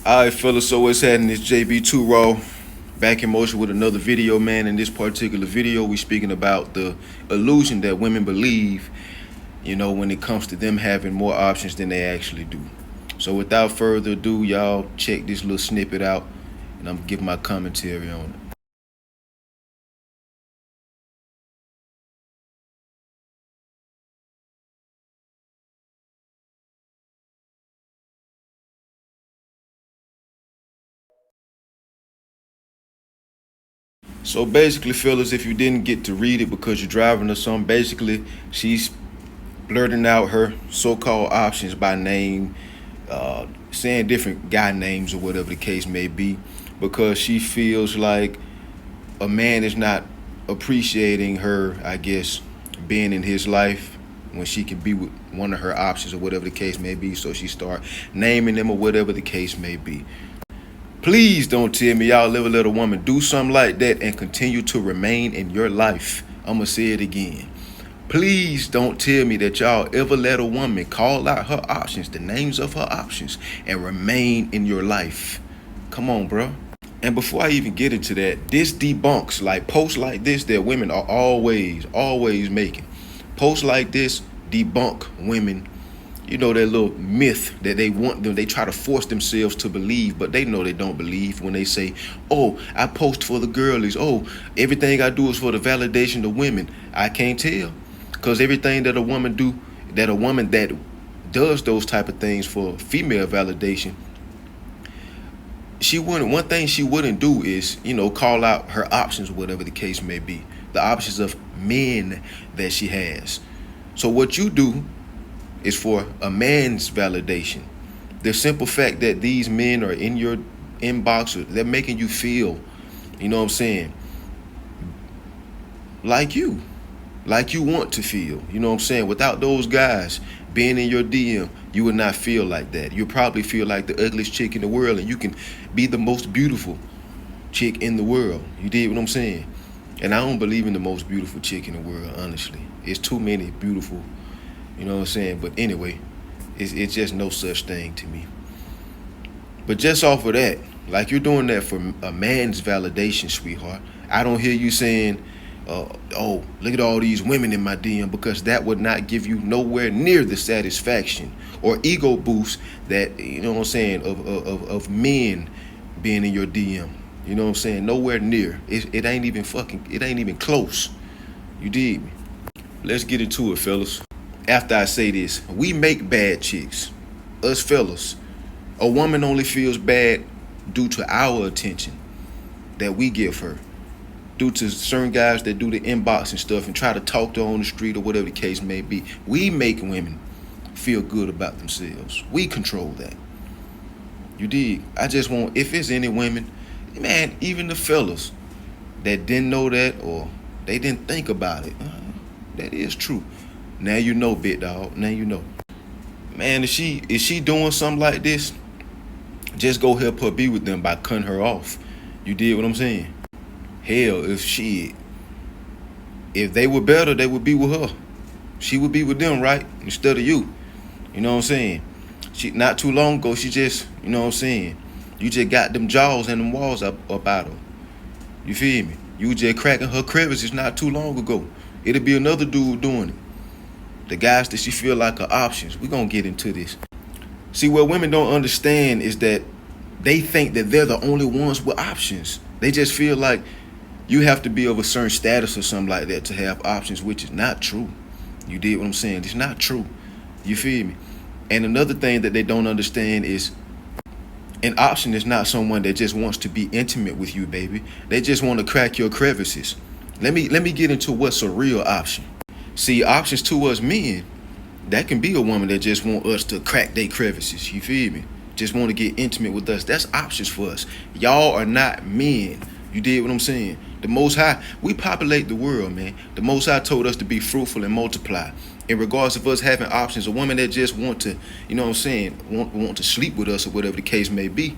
Alright, fellas, so what's happening? It's JB2 Raw back in motion with another video, man. In this particular video, we speaking about the illusion that women believe, when it comes to them having more options than they actually do. So without further ado, y'all check this little snippet out, and I'm gonna give my commentary on it. So basically, fellas, if you didn't get to read it because you're driving or something, basically she's blurting out her so-called options by name, saying different guy names or whatever the case may be, because she feels like a man is not appreciating her, I guess, being in his life when she can be with one of her options or whatever the case may be. So she start naming them or whatever the case may be. Please don't tell me y'all ever let a woman do something like that and continue to remain in your life. I'm going to say it again. Please don't tell me that y'all ever let a woman call out her options, the names of her options, and remain in your life. Come on, bro. And before I even get into that, this debunks like posts like this that women are always making. Posts like this debunk women, that little myth that they want them, they try to force themselves to believe, but they know they don't believe when they say, oh, I post for the girlies. Oh, everything I do is for the validation of women. I can't tell. Because everything that a woman that does those type of things for female validation, one thing she wouldn't do is, call out her options, whatever the case may be, the options of men that she has. So what you do is for a man's validation. The simple fact that these men are in your inbox, they're making you feel, like you want to feel, without those guys being in your DM, you would not feel like that. You probably feel like the ugliest chick in the world, and you can be the most beautiful chick in the world. You dig what I'm saying? And I don't believe in the most beautiful chick in the world, honestly. It's too many beautiful, But anyway, it's just no such thing to me. But just off of that, like you're doing that for a man's validation, sweetheart. I don't hear you saying, oh, look at all these women in my DM, because that would not give you nowhere near the satisfaction or ego boost that, of men being in your DM. Nowhere near. It ain't even close. You dig me? Let's get into it, fellas. After I say this, we make bad chicks. Us fellas. A woman only feels bad due to our attention that we give her. Due to certain guys that do the inbox and stuff and try to talk to her on the street or whatever the case may be. We make women feel good about themselves. We control that. You dig? I just want, if it's any women, man, even the fellas that didn't know that or they didn't think about it, that is true. Now you know, big dog. Now you know. Man, is she doing something like this, just go help her be with them by cutting her off. You did what I'm saying? Hell, if they were better, they would be with her. She would be with them, right? Instead of you. You know what I'm saying? Not too long ago, she just, you just got them jaws and them walls up out of her. You feel me? You just cracking her crevices not too long ago. It'll be another dude doing it. The guys that she feel like are options. We're going to get into this. See, what women don't understand is that they think that they're the only ones with options. They just feel like you have to be of a certain status or something like that to have options, which is not true. You did what I'm saying? It's not true. You feel me? And another thing that they don't understand is an option is not someone that just wants to be intimate with you, baby. They just want to crack your crevices. Let me get into what's a real option. See, options to us men, that can be a woman that just want us to crack their crevices. You feel me? Just want to get intimate with us. That's options for us. Y'all are not men. You did what I'm saying? The Most High, we populate the world, man. The Most High told us to be fruitful and multiply. In regards of us having options, a woman that just want to, want to sleep with us or whatever the case may be,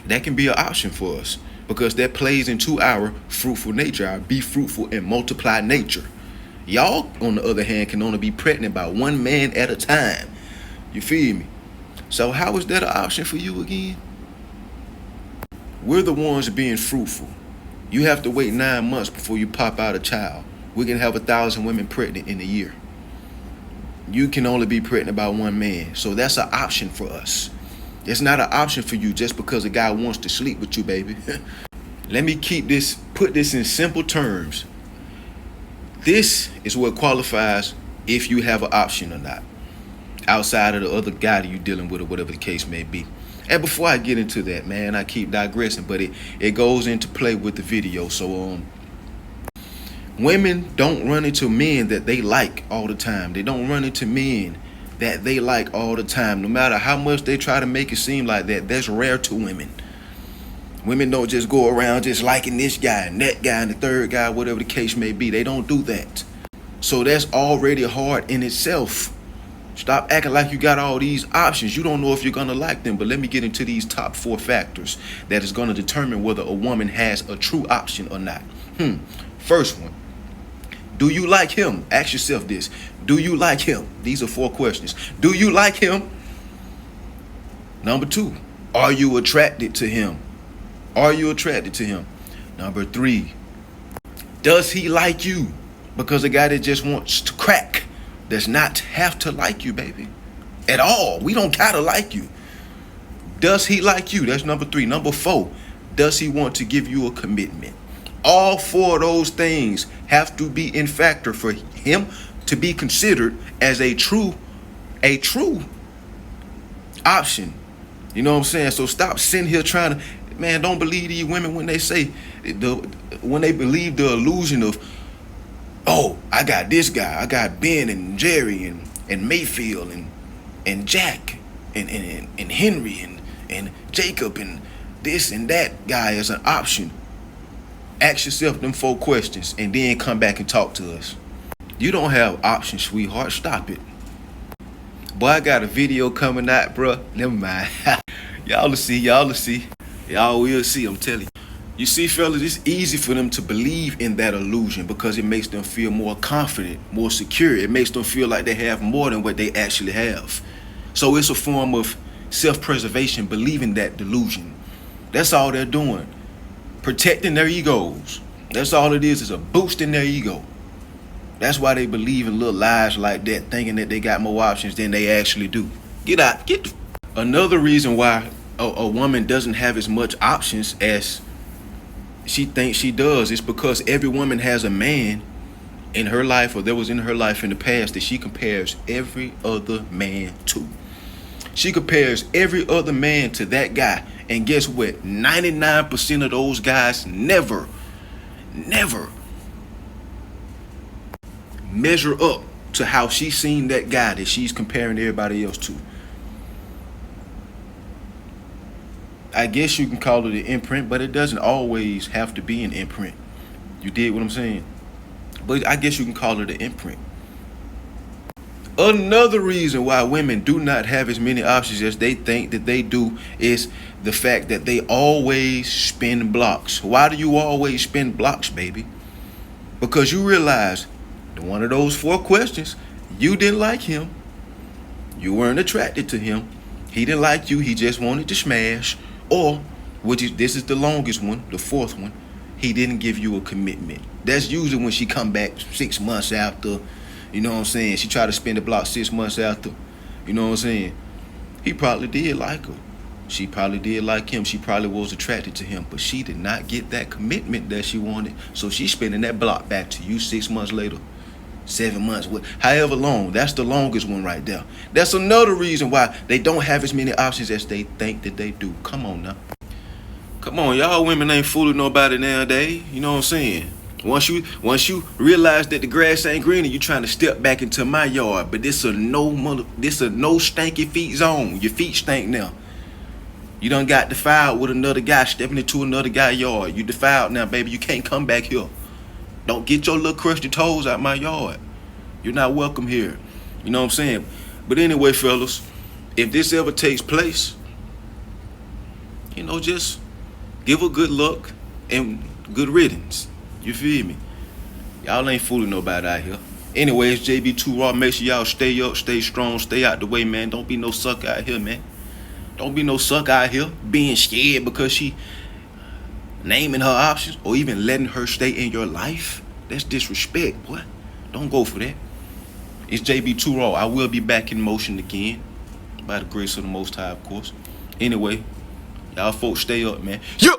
that can be an option for us, because that plays into our fruitful nature, our be fruitful and multiply nature. Y'all, on the other hand, can only be pregnant by one man at a time. You feel me? So how is that an option for you again? We're the ones being fruitful. You have to wait 9 months before you pop out a child. We can have 1,000 women pregnant in a year. You can only be pregnant by one man. So that's an option for us. It's not an option for you just because a guy wants to sleep with you, baby. Let me put this in simple terms. This is what qualifies if you have an option or not, outside of the other guy that you're dealing with or whatever the case may be. And before I get into that, man, I keep digressing, but it goes into play with the video. So women don't run into men that they like all the time. They don't run into men that they like all the time. No matter how much they try to make it seem like that, that's rare to women. Women don't just go around just liking this guy and that guy and the third guy, whatever the case may be. They don't do that. So that's already hard in itself. Stop acting like you got all these options. You don't know if you're going to like them. But let me get into these top 4 factors that is going to determine whether a woman has a true option or not. First one. Do you like him? Ask yourself this. Do you like him? These are 4 questions. Do you like him? Number 2. Are you attracted to him? Are you attracted to him? Number 3. Does he like you? Because a guy that just wants to crack does not have to like you, baby. At all. We don't gotta like you. Does he like you? That's number 3. Number 4. Does he want to give you a commitment? All 4 of those things have to be in factor for him to be considered as a true option. You know what I'm saying? So stop sitting here trying to, man, don't believe these women when they say, when they believe the illusion of, oh, I got this guy, I got Ben and Jerry and Mayfield and Jack and Henry and Jacob and this and that guy as an option. Ask yourself them 4 questions and then come back and talk to us. You don't have options, sweetheart. Stop it. Boy, I got a video coming out, bro. Never mind. Y'all will see. Y'all will see. Y'all will see, I'm telling you. You see, fellas, it's easy for them to believe in that illusion because it makes them feel more confident, more secure. It makes them feel like they have more than what they actually have. So it's a form of self-preservation, believing that delusion. That's all they're doing. Protecting their egos. That's all it is a boost in their ego. That's why they believe in little lies like that, thinking that they got more options than they actually do. Get out. Another reason why a woman doesn't have as much options as she thinks she does is because every woman has a man in her life, or that was in her life in the past, that she compares every other man to. She compares every other man to that guy. And guess what? 99% of those guys never measure up to how she's seen that guy that she's comparing everybody else to. I guess you can call it an imprint, but it doesn't always have to be an imprint. You dig what I'm saying? But I guess you can call it an imprint. Another reason why women do not have as many options as they think that they do is the fact that they always spin blocks. Why do you always spin blocks, baby? Because you realize one of those 4 questions, you didn't like him. You weren't attracted to him. He didn't like you. He just wanted to smash. Or, this is the longest one, the 4th one, he didn't give you a commitment. That's usually when she come back 6 months after. You know what I'm saying? She tried to spin the block 6 months after. You know what I'm saying? He probably did like her. She probably did like him. She probably was attracted to him. But she did not get that commitment that she wanted. So she's spinning that block back to you 6 months later. 7 months. However long. That's the longest one right there. That's another reason why they don't have as many options as they think that they do. Come on now. Come on. Y'all women ain't fooling nobody nowadays. You know what I'm saying? Once you realize that the grass ain't greener, you trying to step back into my yard. But this a no stanky feet zone. Your feet stink now. You done got defiled with another guy stepping into another guy's yard. You defiled now, baby. You can't come back here. Don't get your little crusty toes out my yard. You're not welcome here. You know what I'm saying? But anyway, fellas, if this ever takes place, just give a good luck and good riddance. You feel me? Y'all ain't fooling nobody out here. Anyway, it's JB2 Raw. Make sure y'all stay up, stay strong, stay out the way, man. Don't be no sucker out here, man. Don't be no sucker out here being scared because she naming her options or even letting her stay in your life. That's disrespect, boy. Don't go for that. It's JB Too Raw. I will be back in motion again, by the grace of the Most High, of course. Anyway, y'all folks stay up, man. Yeah.